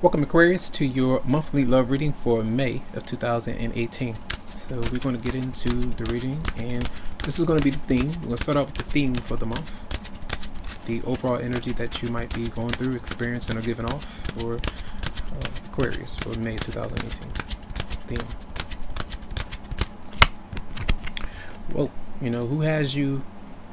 Welcome, Aquarius, to your monthly love reading for May of 2018. So we're going to get into the reading, and this is going to be the theme. We're going to start out with the theme for the month, the overall energy that you might be going through, experiencing, or giving off for Aquarius for May 2018 theme. Well, who has you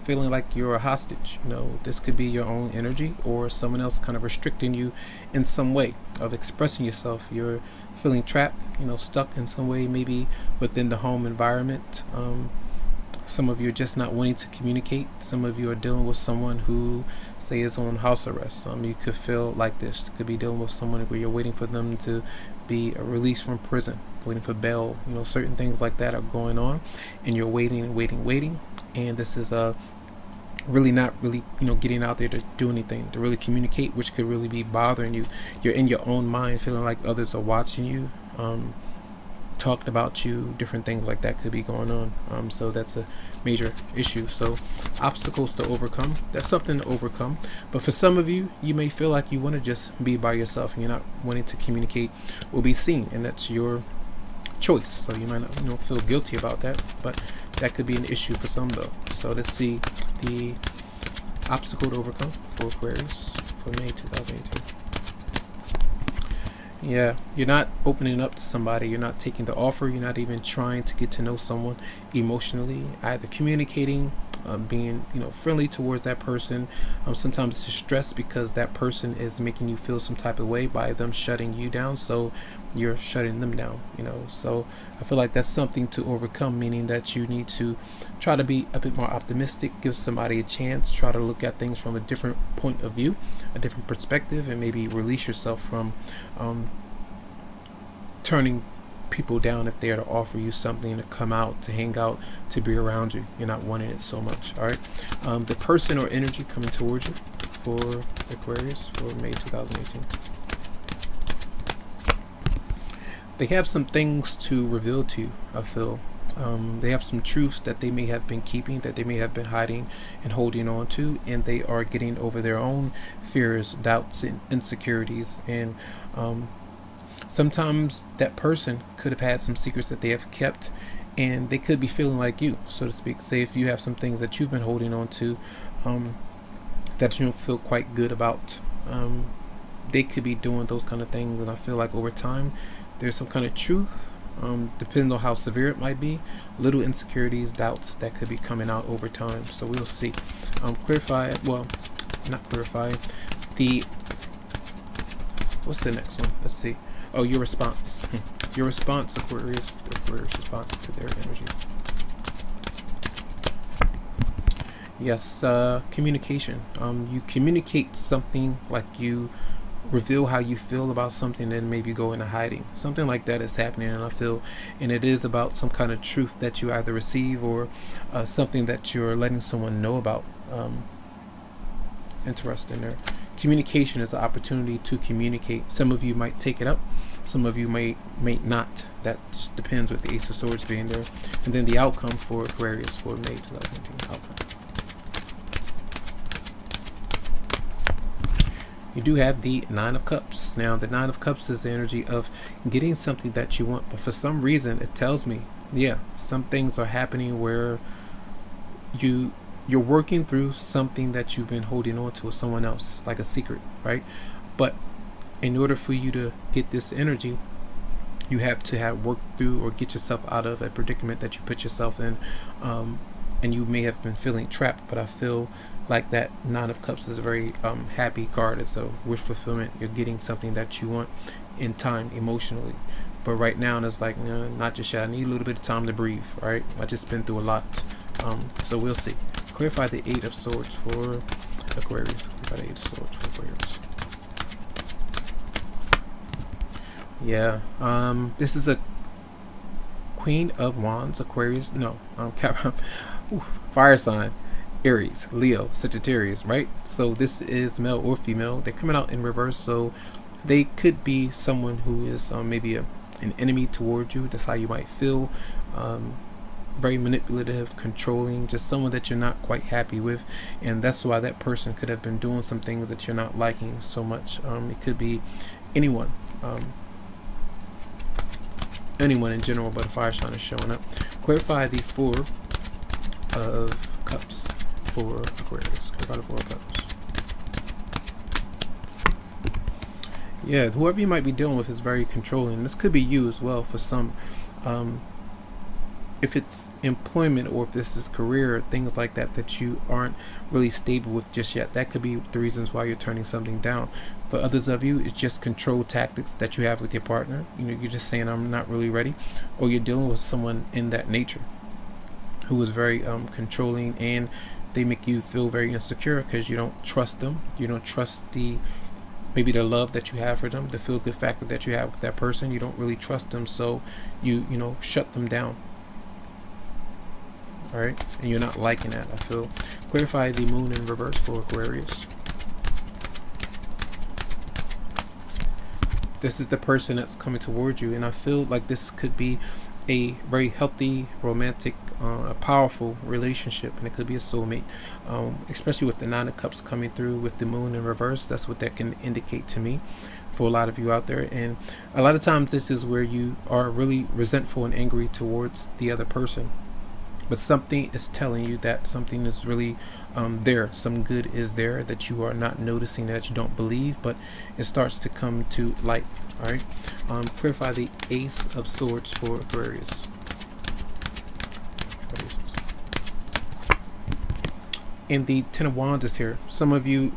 feeling like you're a hostage? This could be your own energy or someone else kind of restricting you in some way of expressing yourself. You're feeling trapped, stuck in some way, maybe within the home environment. Some of you are just not wanting to communicate. Some of you are dealing with someone who, say, is on house arrest. You could feel like this. You could be dealing with someone where you're waiting for them to be released from prison, waiting for bail. Certain things like that are going on, and you're waiting and waiting. And this is really not getting out there to do anything, to really communicate, which could really be bothering you. You're in your own mind, feeling like others are watching you, talking about you, different things like that could be going on. So that's a major issue. So obstacles to overcome, that's something to overcome. But for some of you, you may feel like you want to just be by yourself and you're not wanting to communicate or be seen, and that's your choice. So you might not feel guilty about that, but that could be an issue for some though. So let's see the obstacle to overcome for Aquarius for May 2018. Yeah, you're not opening up to somebody. You're not taking the offer. You're not even trying to get to know someone emotionally, either communicating, being friendly towards that person. Sometimes it's stress because that person is making you feel some type of way by them shutting you down, so you're shutting them down. So I feel like that's something to overcome, meaning that you need to try to be a bit more optimistic, give somebody a chance, try to look at things from a different point of view, a different perspective, and maybe release yourself from turning people down if they are to offer you something, to come out, to hang out, to be around you. You're not wanting it so much. All right, the person or energy coming towards you for Aquarius for May 2018. They have some things to reveal to you, I feel. They have some truths that they may have been keeping, that they may have been hiding and holding on to, and they are getting over their own fears, doubts, and insecurities. And sometimes that person could have had some secrets that they have kept, and they could be feeling like you, so to speak. Say if you have some things that you've been holding on to that you don't feel quite good about, they could be doing those kind of things. And I feel like over time there's some kind of truth, depending on how severe it might be, little insecurities, doubts that could be coming out over time. So we'll see. Clarify, well, not clarify, what's the next one? Let's see. Oh, your response. Your response, Aquarius response to their energy. Yes, communication. You communicate something, like you reveal how you feel about something, then maybe go into hiding. Something like that is happening, and I feel, and it is about some kind of truth that you either receive or something that you're letting someone know about. Interesting there. Communication is an opportunity to communicate. Some of you might take it up, some of you may not. That just depends with the Ace of Swords being there. And then the outcome for Aquarius for May 2018 outcome. You do have the Nine of Cups. Now the Nine of Cups is the energy of getting something that you want, but for some reason it tells me, yeah, some things are happening where you're working through something that you've been holding on to with someone else, like a secret, right? But in order for you to get this energy, you have to have worked through or get yourself out of a predicament that you put yourself in, and you may have been feeling trapped. But I feel like that Nine of Cups is a very happy card. It's a wish fulfillment. You're getting something that you want in time, emotionally. But right now it's like, no, not just yet. I need a little bit of time to breathe. Right? I just been through a lot. So we'll see. Clarify the Eight of Swords for Aquarius. Clarify the Eight of Swords for Aquarius. Yeah, this is a Queen of Wands, Aquarius. No, fire sign, Aries, Leo, Sagittarius, right? So this is male or female. They're coming out in reverse, so they could be someone who is maybe an enemy towards you. That's how you might feel. very manipulative, controlling, just someone that you're not quite happy with, and that's why that person could have been doing some things that you're not liking so much. It could be anyone, anyone in general, but a fire sign is showing up. Clarify the Four of Cups for Aquarius. Clarify the Four of Cups. Yeah, whoever you might be dealing with is very controlling. This could be you as well for some. If it's employment, or if this is career, things like that that you aren't really stable with just yet, that could be the reasons why you're turning something down. For others of you, it's just control tactics that you have with your partner. You know, you're just saying I'm not really ready, or you're dealing with someone in that nature who is very controlling, and they make you feel very insecure because you don't trust them. You don't trust maybe the love that you have for them, the feel good factor that you have with that person. You don't really trust them, so you know, shut them down. All right, and you're not liking that, I feel. Clarify the Moon in reverse for Aquarius. This is the person that's coming towards you, and I feel like this could be a very healthy, romantic, a powerful relationship, and it could be a soulmate, especially with the Nine of Cups coming through with the Moon in reverse. That's what that can indicate to me for a lot of you out there. And a lot of times this is where you are really resentful and angry towards the other person, but something is telling you that something is really there, some good is there that you are not noticing, that you don't believe, but it starts to come to light. All right, clarify the Ace of Swords for Aquarius. And the Ten of Wands is here. Some of you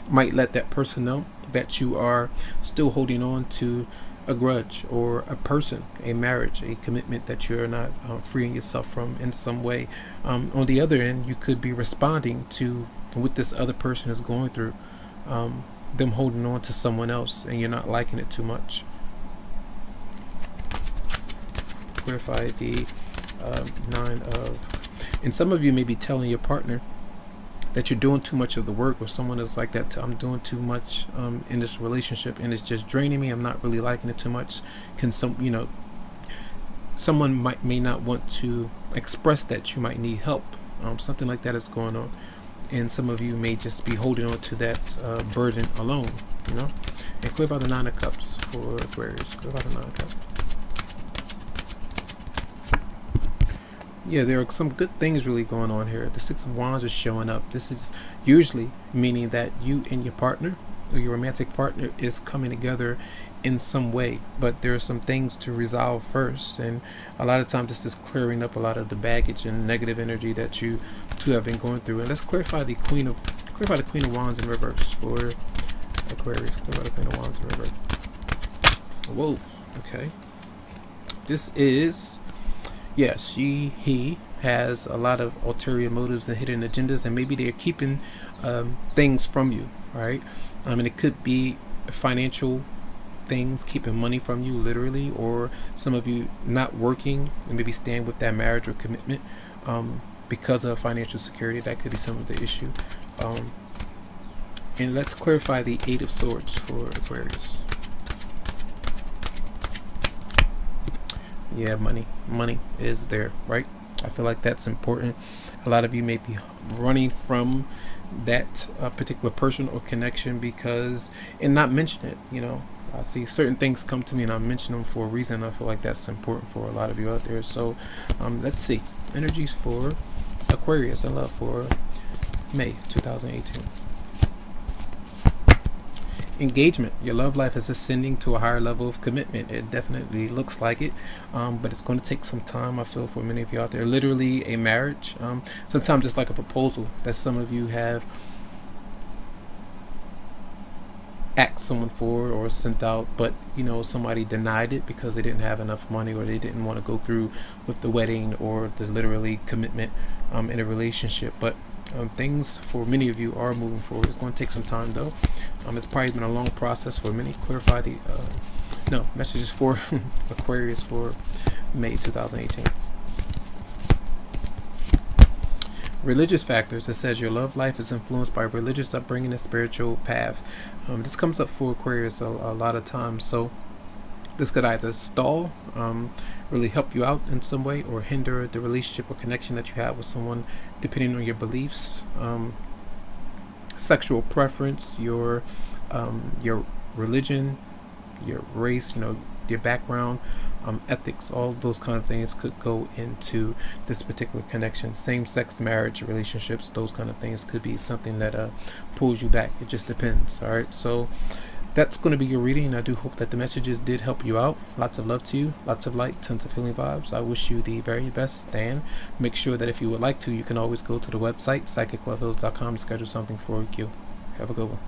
might let that person know that you are still holding on to a grudge, or a person, a marriage, a commitment that you're not freeing yourself from in some way. On the other end, you could be responding to what this other person is going through, them holding on to someone else, and you're not liking it too much. Clarify the Nine of, and some of you may be telling your partner that you're doing too much of the work, or someone is like that. I'm doing too much in this relationship, and it's just draining me. I'm not really liking it too much. Can someone may not want to express that you might need help. Something like that is going on, and some of you may just be holding on to that burden alone. You know, and clear by the Nine of Cups for Aquarius. Clear by the Nine of Cups. Yeah, there are some good things really going on here. The Six of Wands is showing up. This is usually meaning that you and your partner, or your romantic partner, is coming together in some way, but there are some things to resolve first, and a lot of times this is clearing up a lot of the baggage and negative energy that you two have been going through. And let's clarify the Queen of Wands in reverse for Aquarius. Clarify the Queen of Wands in reverse. Whoa, okay. This is, yes, he has a lot of ulterior motives and hidden agendas, and maybe they're keeping things from you, right? And it could be financial things, keeping money from you, literally, or some of you not working and maybe staying with that marriage or commitment because of financial security. That could be some of the issue. And let's clarify the Eight of Swords for Aquarius. Yeah, money is there, right? I feel like that's important. A lot of you may be running from that particular person or connection because, and not mention it, you know. I see certain things come to me and I mention them for a reason. I feel like that's important for a lot of you out there. So let's see energies for Aquarius and love for May 2018. Engagement. Your love life is ascending to a higher level of commitment. It definitely looks like it, but it's going to take some time, I feel, for many of you out there. Literally a marriage. Sometimes it's like a proposal that some of you have asked someone for or sent out, but you know, somebody denied it because they didn't have enough money, or they didn't want to go through with the wedding or the literally commitment in a relationship. But things for many of you are moving forward. It's going to take some time though. It's probably been a long process for many. Clarify the messages for Aquarius for May 2018. Religious factors. It says your love life is influenced by religious upbringing and spiritual path. This comes up for Aquarius a lot of times. So This could either stall, really help you out in some way, or hinder the relationship or connection that you have with someone, depending on your beliefs, sexual preference, your religion, your race, your background, ethics. All those kind of things could go into this particular connection. Same-sex marriage, relationships, those kind of things could be something that pulls you back. It just depends. All right, so that's going to be your reading. I do hope that the messages did help you out. Lots of love to you, lots of light, tons of healing vibes. I wish you the very best, Stan. Make sure that if you would like to, you can always go to the website psychicloveheals.com to schedule something for you. Have a good one.